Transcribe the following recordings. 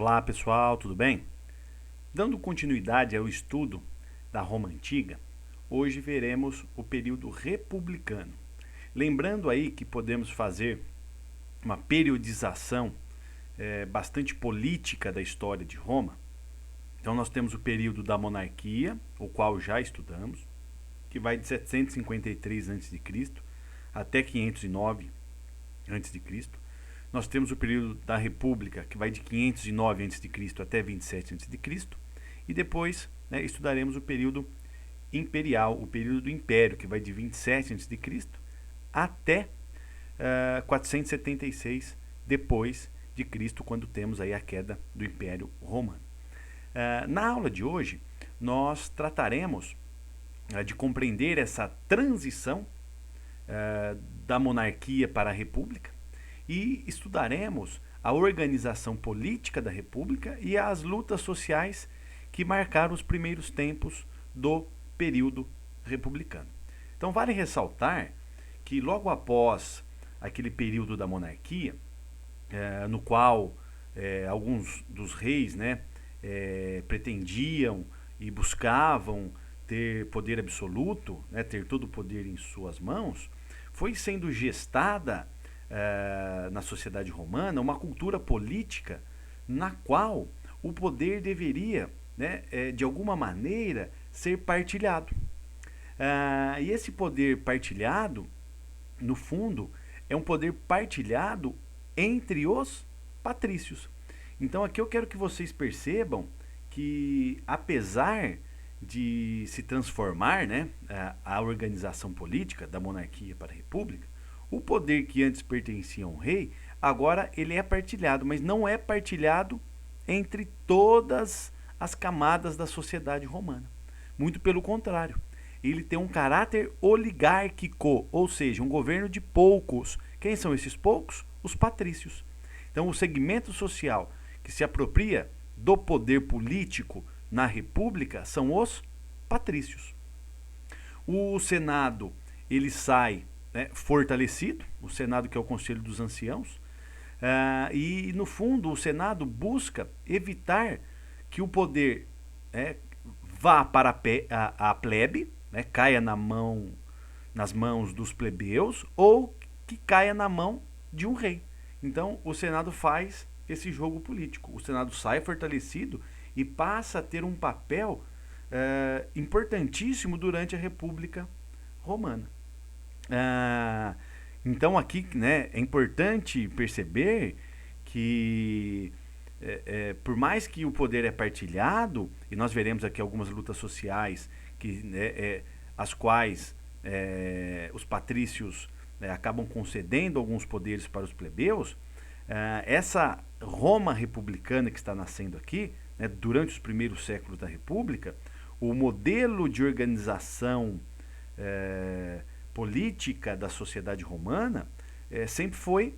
Olá pessoal, tudo bem? Dando continuidade ao estudo da Roma Antiga, hoje veremos o período republicano. Lembrando aí que podemos fazer uma periodização bastante política da história de Roma. Então nós temos o período da monarquia, o qual já estudamos, que vai de 753 a.C. até 509 a.C. Nós temos o período da República, que vai de 509 a.C. até 27 a.C. E depois estudaremos o período imperial, o período do Império, que vai de 27 a.C. até 476 depois de Cristo, quando temos aí a queda do Império Romano. Na aula de hoje, nós trataremos de compreender essa transição da monarquia para a república e estudaremos a organização política da república e as lutas sociais que marcaram os primeiros tempos do período republicano. Então vale ressaltar que logo após aquele período da monarquia, no qual alguns dos reis pretendiam e buscavam ter poder absoluto, ter todo o poder em suas mãos, foi sendo gestada na sociedade romana uma cultura política na qual o poder deveria, de alguma maneira, ser partilhado. E esse poder partilhado, no fundo, é um poder partilhado entre os patrícios. Então aqui eu quero que vocês percebam que, apesar de se transformar a organização política da monarquia para a república, o poder que antes pertencia a um rei, agora ele é partilhado, mas não é partilhado entre todas as camadas da sociedade romana. Muito pelo contrário, ele tem um caráter oligárquico, ou seja, um governo de poucos. Quem são esses poucos? Os patrícios. Então, o segmento social que se apropria do poder político na república são os patrícios. O Senado, ele sai fortalecido, o Senado que é o Conselho dos Anciãos, e no fundo o Senado busca evitar que o poder vá para a plebe, caia nas mãos dos plebeus, ou que caia na mão de um rei. Então o Senado faz esse jogo político. O Senado sai fortalecido e passa a ter um papel importantíssimo durante a República Romana. Então aqui é importante perceber que por mais que o poder é partilhado, e nós veremos aqui algumas lutas sociais as quais os patrícios acabam concedendo alguns poderes para os plebeus, essa Roma republicana que está nascendo aqui, durante os primeiros séculos da República, o modelo de organização política da sociedade romana sempre foi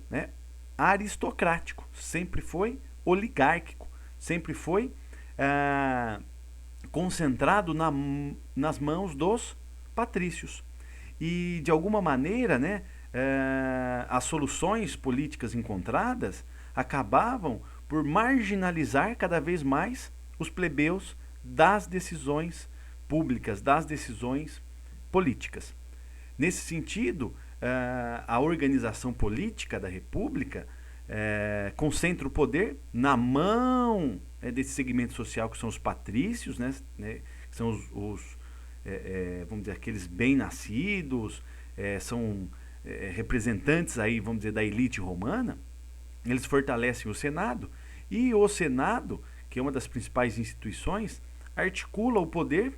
aristocrático, sempre foi oligárquico, sempre foi concentrado nas mãos dos patrícios. E, de alguma maneira, as soluções políticas encontradas acabavam por marginalizar cada vez mais os plebeus das decisões públicas, das decisões políticas. Nesse sentido, a organização política da República concentra o poder na mão desse segmento social que são os patrícios, que são vamos dizer, aqueles bem-nascidos, são representantes aí, vamos dizer, da elite romana. Eles fortalecem o Senado, e o Senado, que é uma das principais instituições, articula o poder,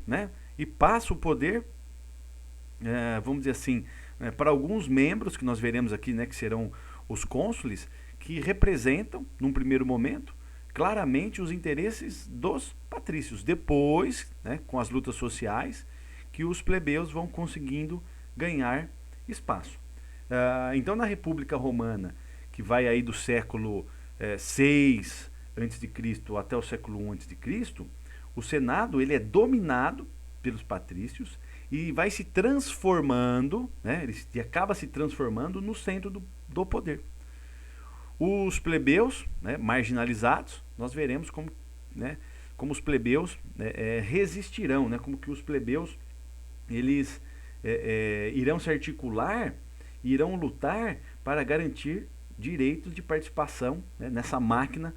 e passa o poder, vamos dizer assim, para alguns membros que nós veremos aqui, que serão os cônsules, que representam, num primeiro momento, claramente os interesses dos patrícios. Depois, com as lutas sociais, que os plebeus vão conseguindo ganhar espaço. Então, na República Romana, que vai aí do século 6 a.C. até o século 1 a.C., o Senado ele é dominado pelos patrícios e vai se transformando, ele acaba se transformando no centro do poder. Os plebeus, marginalizados, nós veremos como, né, como os plebeus resistirão, né, como que os plebeus eles irão se articular, irão lutar para garantir direitos de participação, né, nessa máquina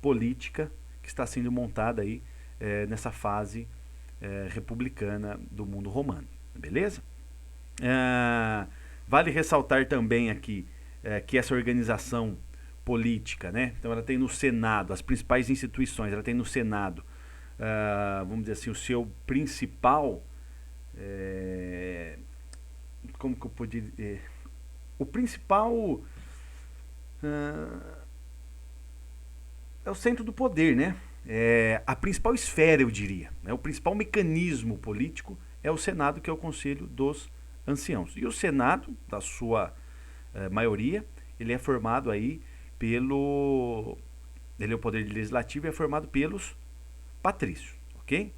política que está sendo montada aí nessa fase republicana do mundo romano, beleza? Vale ressaltar também aqui que essa organização política, né? Então ela tem no Senado, as principais instituições, ela tem no Senado, vamos dizer assim, o seu principal, como que eu poderia, o principal é o centro do poder, né? A principal esfera, eu diria, né? O principal mecanismo político é o Senado, que é o Conselho dos Anciãos. E o Senado, da sua maioria, ele é formado aí ele é o poder legislativo e é formado pelos patrícios, ok?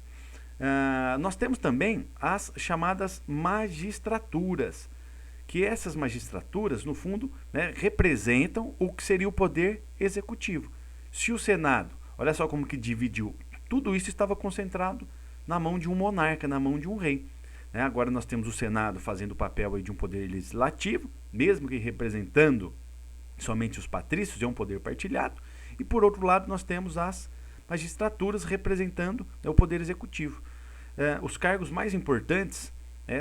Nós temos também as chamadas magistraturas, que essas magistraturas, no fundo, né, representam o que seria o poder executivo. Se o Senado, olha só como que dividiu, tudo isso estava concentrado na mão de um monarca, na mão de um rei. Né? Agora nós temos o Senado fazendo o papel aí de um poder legislativo, mesmo que representando somente os patrícios, é um poder partilhado. E por outro lado nós temos as magistraturas representando, né, o poder executivo. Os cargos mais importantes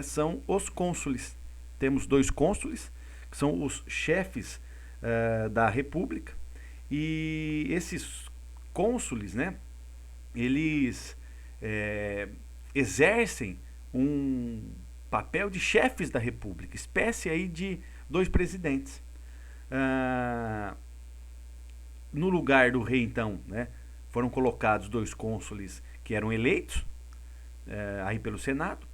são os cônsules. Temos 2 cônsules, que são os chefes da república, e esses cônsules, né, eles exercem um papel de chefes da república, espécie aí de 2 presidentes. No lugar do rei, então, né, foram colocados 2 cônsules que eram eleitos aí pelo Senado,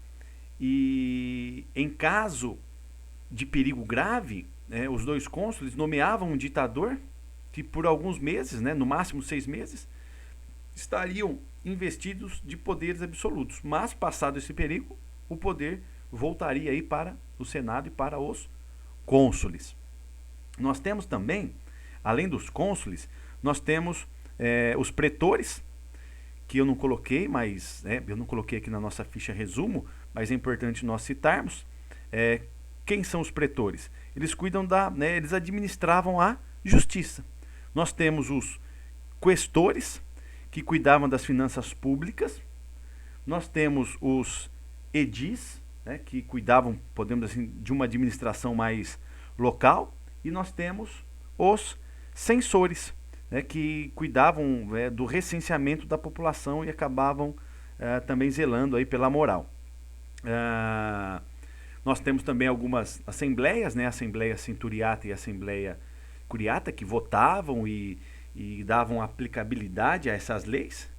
e em caso de perigo grave, os 2 cônsules nomeavam um ditador que por alguns meses, né, no máximo 6 meses, estariam investidos de poderes absolutos. Mas, passado esse perigo, o poder voltaria aí para o Senado e para os cônsules. Nós temos também, além dos cônsules, nós temos os pretores, que eu não coloquei, mas eu não coloquei aqui na nossa ficha resumo, mas é importante nós citarmos. Quem são os pretores? Eles cuidam eles administravam a justiça. Nós temos os questores, que cuidavam das finanças públicas. Nós temos os edis, né, que cuidavam, podemos dizer assim, de uma administração mais local. E nós temos os censores, né, que cuidavam do recenseamento da população e acabavam também zelando aí pela moral. Nós temos também algumas assembleias, né, a Assembleia Centuriata e a Assembleia Curiata, que votavam e davam aplicabilidade a essas leis.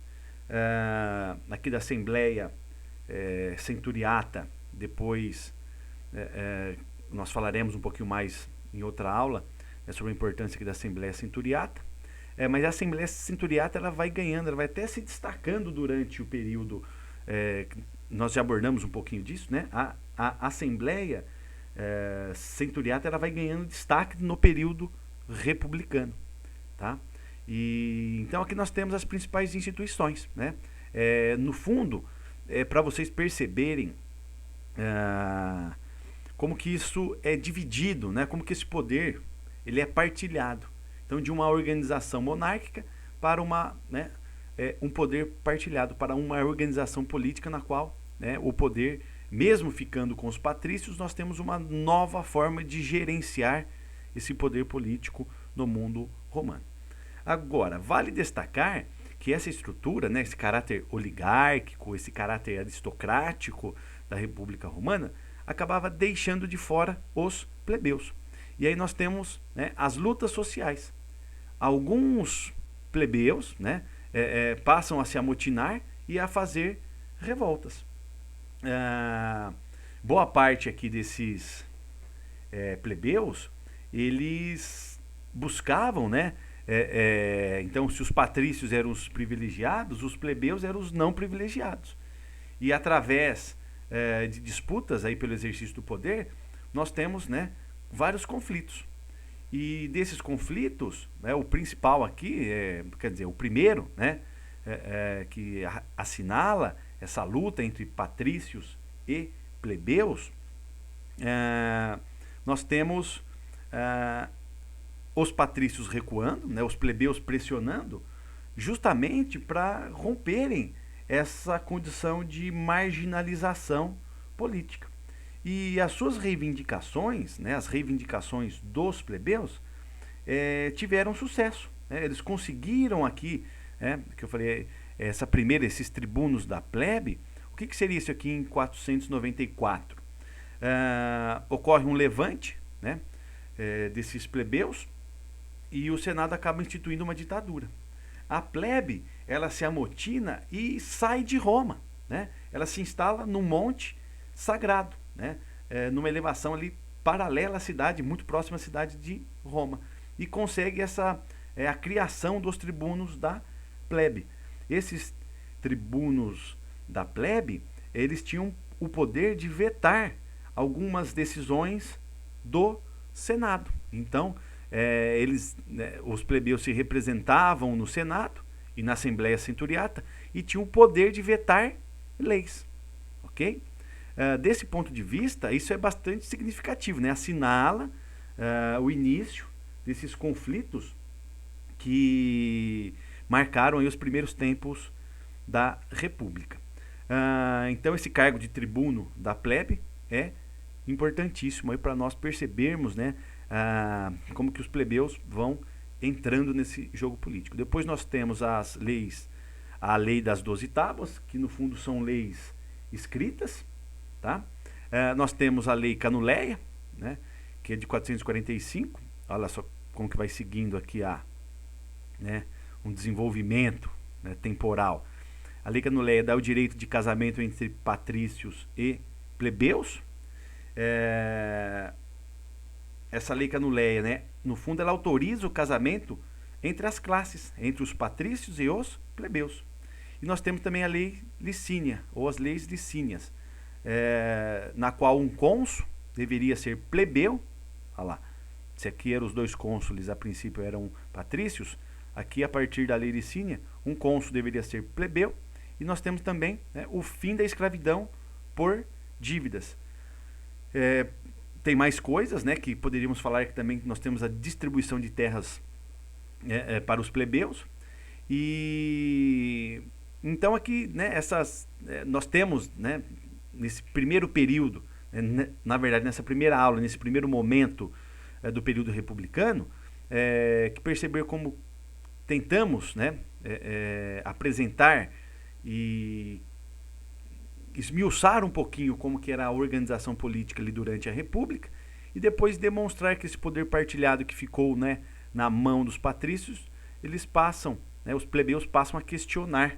Aqui da Assembleia Centuriata, depois nós falaremos um pouquinho mais em outra aula, sobre a importância aqui da Assembleia Centuriata. Mas a Assembleia Centuriata ela vai ganhando, ela vai até se destacando durante o período, nós já abordamos um pouquinho disso, né? A Assembleia Centuriata ela vai ganhando destaque no período republicano, tá? E então aqui nós temos as principais instituições, né? No fundo, para vocês perceberem como que isso é dividido, né? Como que esse poder ele é partilhado. Então, de uma organização monárquica para um poder partilhado, para uma organização política na qual, né, o poder, mesmo ficando com os patrícios, nós temos uma nova forma de gerenciar esse poder político no mundo romano. Agora, vale destacar que essa estrutura, né, esse caráter oligárquico, esse caráter aristocrático da República Romana, acabava deixando de fora os plebeus. E aí nós temos, né, as lutas sociais. Alguns plebeus, né, passam a se amotinar e a fazer revoltas. Boa parte aqui desses plebeus, eles buscavam, né, então se os patrícios eram os privilegiados, os plebeus eram os não privilegiados. E através de disputas aí pelo exercício do poder, nós temos, né, vários conflitos. E desses conflitos, né, o principal aqui, quer dizer, o primeiro, né, que assinala essa luta entre patrícios e plebeus, nós temos os patrícios recuando, né, os plebeus pressionando, justamente para romperem essa condição de marginalização política. E as suas reivindicações, né, as reivindicações dos plebeus, tiveram sucesso. Né? Eles conseguiram aqui, que eu falei, esses tribunos da plebe. O que seria isso aqui em 494? Ocorre um levante, né, desses plebeus, e o Senado acaba instituindo uma ditadura. A plebe, ela se amotina e sai de Roma, né? Ela se instala num monte sagrado, né? Numa elevação ali paralela à cidade, muito próxima à cidade de Roma, e consegue a criação dos tribunos da plebe. Esses tribunos da plebe, eles tinham o poder de vetar algumas decisões do Senado. Então, os plebeus se representavam no Senado e na Assembleia Centuriata e tinham o poder de vetar leis, ok? Desse ponto de vista, isso é bastante significativo, né? Assinala o início desses conflitos que marcaram aí os primeiros tempos da República. Então, esse cargo de tribuno da plebe é importantíssimo para nós percebermos, né, como que os plebeus vão entrando nesse jogo político. Depois nós temos as leis, a lei das 12 tábuas, que no fundo são leis escritas, tá? Nós temos a lei Canuleia, né, que é de 445. Olha só como que vai seguindo aqui um desenvolvimento, né, temporal. A lei Canuleia dá o direito de casamento entre patrícios e plebeus. Essa lei Canuleia, né, no fundo, ela autoriza o casamento entre as classes, entre os patrícios e os plebeus. E nós temos também a lei Licínia, ou as leis licínias, na qual um cônsul deveria ser plebeu. Olha lá, se aqui eram os dois cônsules, a princípio eram patrícios, aqui a partir da lei Licínia, um cônsul deveria ser plebeu. E nós temos também, né, o fim da escravidão por dívidas. Tem mais coisas, né, que poderíamos falar, que também nós temos a distribuição de terras para os plebeus. E então aqui, né, nós temos, né, nesse primeiro período, na verdade nessa primeira aula, nesse primeiro momento do período republicano, que perceber como tentamos, né, apresentar e esmiuçar um pouquinho como que era a organização política ali durante a República, e depois demonstrar que esse poder partilhado que ficou, né, na mão dos patrícios, eles passam, né, os plebeus passam a questionar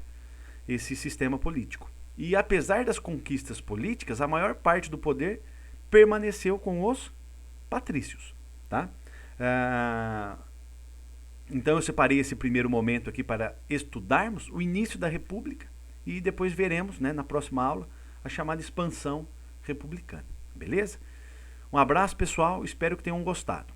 esse sistema político. E apesar das conquistas políticas, a maior parte do poder permaneceu com os patrícios, tá? Então eu separei esse primeiro momento aqui para estudarmos o início da República, e depois veremos, né, na próxima aula, a chamada expansão republicana. Beleza? Um abraço, pessoal. Espero que tenham gostado.